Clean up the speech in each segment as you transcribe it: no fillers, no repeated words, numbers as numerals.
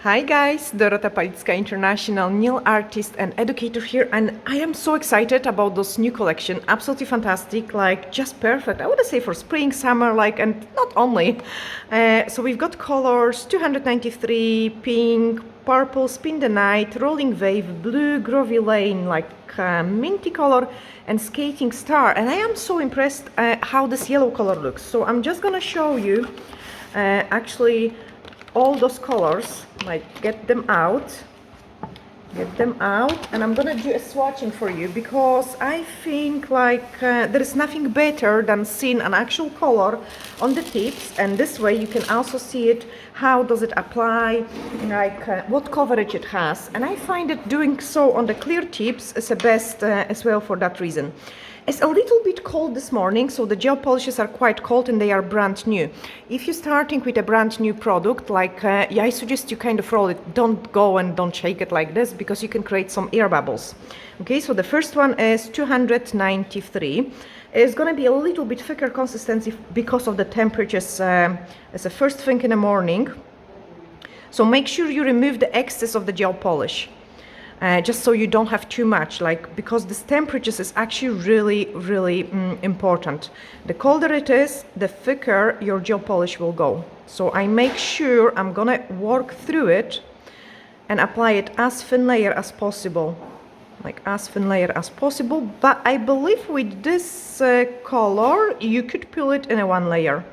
Hi guys, Dorota Palicka, international nail artist and educator here, and I am so excited about this new collection. Absolutely fantastic, like just perfect. I would say for spring, summer, like, and not only. So we've got colors 293, pink, purple, spin the night, rolling wave, blue, Groovy lane, like minty color, and skating star. And I am so impressed how this yellow color looks. So I'm just gonna show you actually all those colors, like get them out, and I'm gonna do a swatching for you because I think like there is nothing better than seeing an actual color on the tips, and this way you can also see it, how does it apply, like what coverage it has. And I find that doing so on the clear tips is the best as well for that reason. It's a little bit cold this morning, so the gel polishes are quite cold and they are brand new. If you're starting with a brand new product, like yeah, I suggest you kind of roll it. Don't go and don't shake it like this because you can create some air bubbles. Okay, so the first one is 293. It's going to be a little bit thicker consistency because of the temperatures as a first thing in the morning. So make sure you remove the excess of the gel polish. Just so you don't have too much, like, because this temperatures is actually really important. The colder it is, the thicker your gel polish will go. So I make sure I'm gonna work through it and apply it as thin layer as possible, like as thin layer as possible. But I believe with this color you could peel it in a one layer,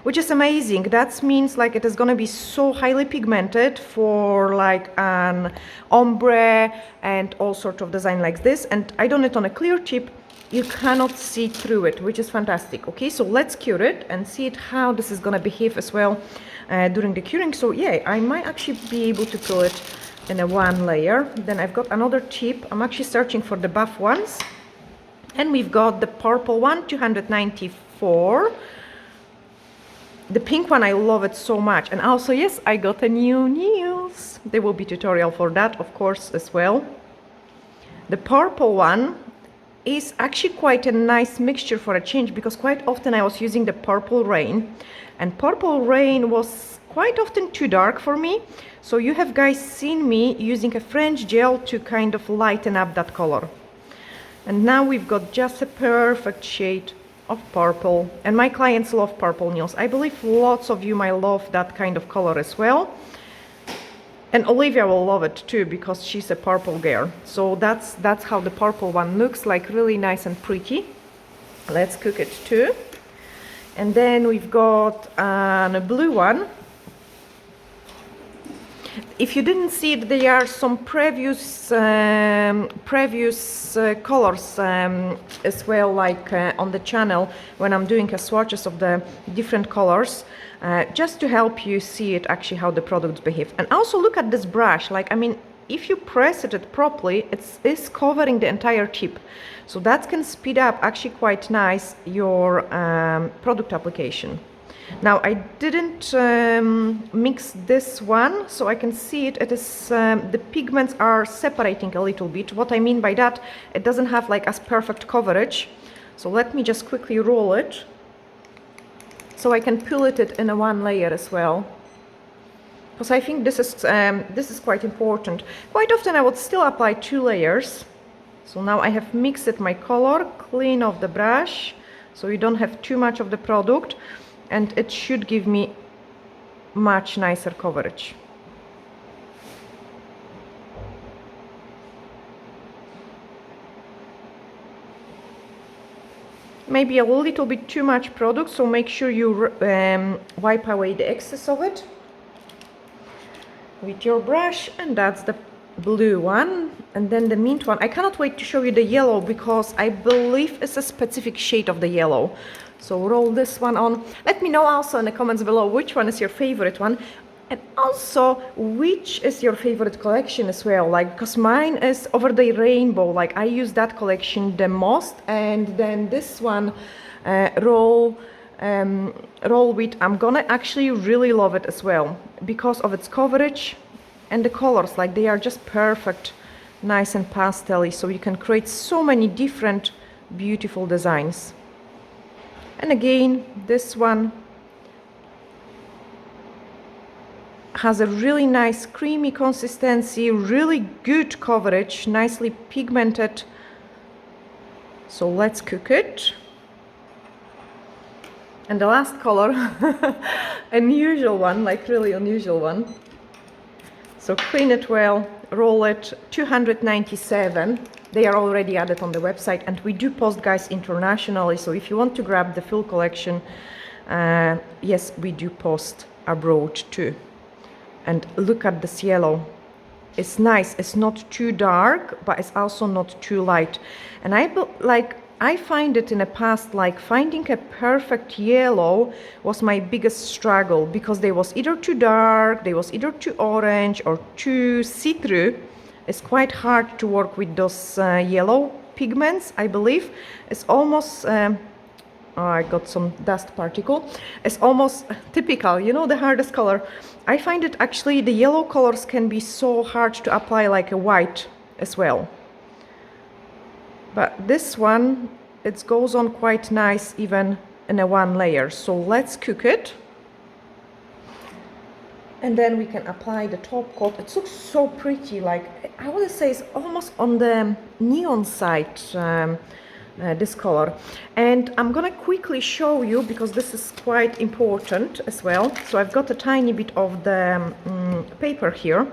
which is amazing. That means like it is going to be so highly pigmented for like an ombre and all sorts of design like this. And I done it on a clear tip, you cannot see through it, which is fantastic. Okay, so let's cure it and see it how this is going to behave as well during the curing. So yeah, I might actually be able to peel it in a one layer. Then I've got another tip. I'm actually searching for the buff ones, and we've got the purple one, 294. The pink one, I love it so much. And also, yes, I got a new nails. There will be tutorial for that, of course, as well. The purple one is actually quite a nice mixture for a change, because quite often I was using the purple rain, and purple rain was quite often too dark for me. So you have guys seen me using a French gel to kind of lighten up that color. And now we've got just a perfect shade of purple, and my clients love purple nails. I believe lots of you might love that kind of color as well, and Olivia will love it too because she's a purple girl. So that's how the purple one looks, like really nice and pretty. Let's cook it too. And then we've got a blue one. If you didn't see it, there are some previous colors as well, like on the channel when I'm doing swatches of the different colors, just to help you see it actually how the products behave. And also look at this brush, like, I mean, if you press it properly, it's covering the entire tip, so that can speed up actually quite nice your product application. Now I didn't mix this one, so I can see it. It is the pigments are separating a little bit. What I mean by that, it doesn't have like as perfect coverage. So let me just quickly roll it, so I can peel it in a one layer as well, because I think this is quite important. Quite often I would still apply two layers. So now I have mixed my color, clean off the brush, so you don't have too much of the product. And it should give me much nicer coverage. Maybe a little bit too much product, so make sure you wipe away the excess of it with your brush. And that's the blue one. And then the mint one, I cannot wait to show you the yellow because I believe it's a specific shade of the yellow. So roll this one on. Let me know also in the comments below which one is your favorite one, and also which is your favorite collection as well, like, because mine is Over the Rainbow, like I use that collection the most. And then this one, roll with, I'm gonna actually really love it as well because of its coverage and the colors, like they are just perfect, nice and pastel-y, so you can create so many different beautiful designs. And again, this one, has a really nice creamy consistency, really good coverage, nicely pigmented. So let's cook it. And the last color, unusual one, like really unusual one. So clean it well, roll it, 297. They are already added on the website, and we do post, guys, internationally. So if you want to grab the full collection, yes, we do post abroad too. And look at this yellow. It's nice. It's not too dark, but it's also not too light. And I find it in the past, like finding a perfect yellow was my biggest struggle, because they was either too dark, they was either too orange or too see-through. It's quite hard to work with those yellow pigments, I believe. It's almost, oh, I got some dust particle. It's almost typical, you know, the hardest color. I find it actually, the yellow colors can be so hard to apply like a white as well. But this one, it goes on quite nice even in a one layer. So let's cook it. And then we can apply the top coat. It looks so pretty, like I would say it's almost on the neon side, this color. And I'm gonna quickly show you, because this is quite important as well. So I've got a tiny bit of the paper here.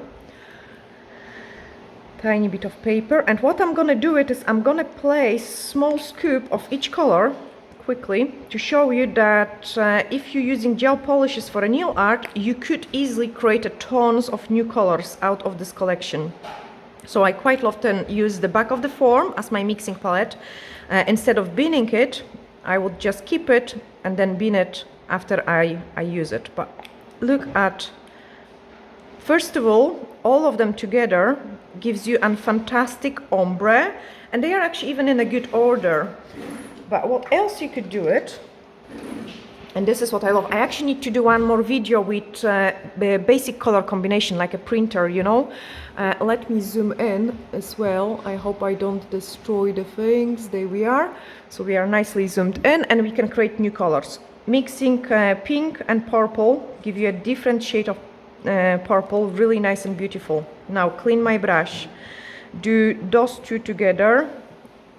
Tiny bit of paper, and what I'm gonna do it is I'm gonna place small scoop of each color quickly to show you that if you're using gel polishes for a nail art, you could easily create tons of new colors out of this collection. So I quite often use the back of the form as my mixing palette. Instead of binning it, I would just keep it and then bin it after I use it. But look at, first of all of them together gives you a fantastic ombre, and they are actually even in a good order. But what else you could do it, and this is what I love, I actually need to do one more video with the basic color combination, like a printer, you know. Let me zoom in as well. I hope I don't destroy the things. There we are. So we are nicely zoomed in, and we can create new colors. Mixing pink and purple give you a different shade of purple, really nice and beautiful. Now clean my brush, do those two together.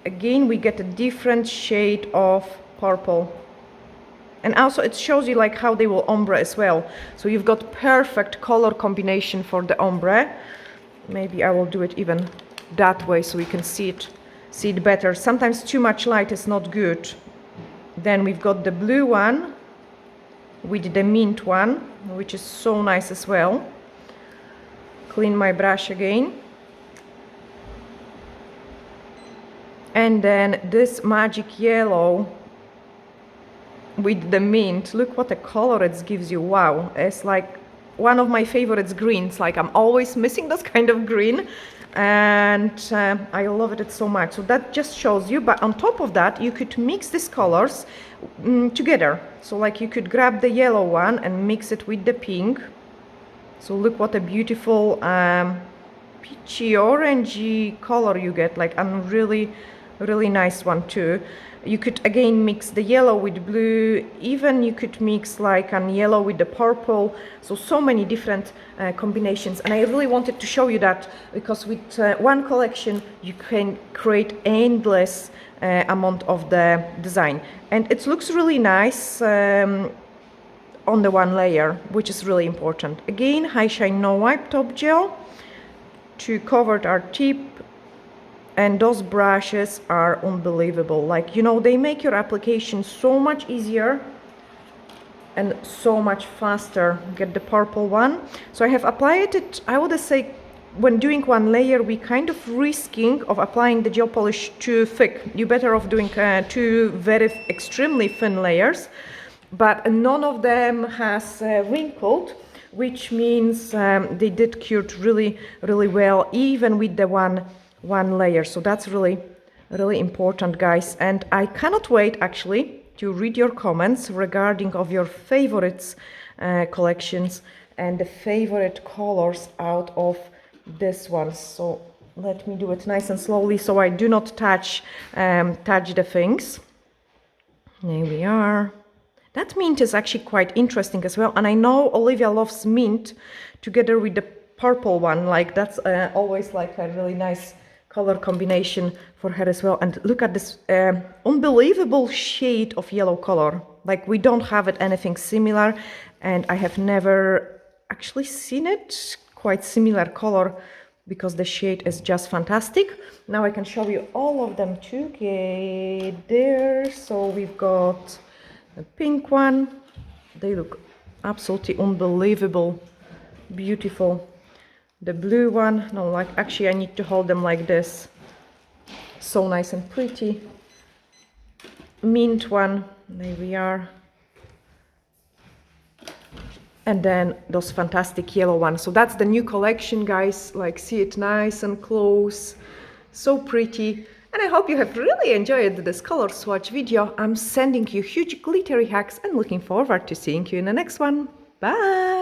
Again, we get a different shade of purple, and also it shows you like how they will ombre as well. So you've got perfect color combination for the ombre. Maybe I will do it even that way so we can see it better. Sometimes too much light is not good. Then we've got the blue one with the mint one, which is so nice as well. Clean my brush again. And then this magic yellow with the mint. Look what a color it gives you. Wow, it's like one of my favorites greens. Like I'm always missing this kind of green, and I love it so much. So that just shows you. But on top of that, you could mix these colors together. So like you could grab the yellow one and mix it with the pink. So look what a beautiful peachy orangey color you get, like a really nice one too. You could again mix the yellow with blue, even you could mix like a yellow with the purple. So many different combinations, and I really wanted to show you that, because with one collection you can create endless amount of the design, and it looks really nice on the one layer, which is really important. Again, high shine no wipe top gel to cover our tip, and those brushes are unbelievable. Like, you know, they make your application so much easier and so much faster. Get the purple one. So I have applied it, I would say, when doing one layer, we kind of risking of applying the gel polish too thick. You're better off doing two very extremely thin layers, but none of them has wrinkled, which means they did cured really well, even with the one layer. So that's really important, guys. And I cannot wait actually to read your comments regarding of your favorites collections and the favorite colors out of this one. So let me do it nice and slowly so I do not touch the things. There we are. That mint is actually quite interesting as well. And I know Olivia loves mint together with the purple one. Like that's always like a really nice color combination for her as well. And look at this unbelievable shade of yellow color. Like we don't have it anything similar, and I have never actually seen it quite similar color, because the shade is just fantastic. Now I can show you all of them together. So we've got the pink one. They look absolutely unbelievable, beautiful. The blue one, no, like actually I need to hold them like this. So nice and pretty. Mint one, there we are. And then those fantastic yellow ones. So that's the new collection, guys. Like, see it nice and close. So pretty. And I hope you have really enjoyed this color swatch video. I'm sending you huge glittery hacks and looking forward to seeing you in the next one. Bye!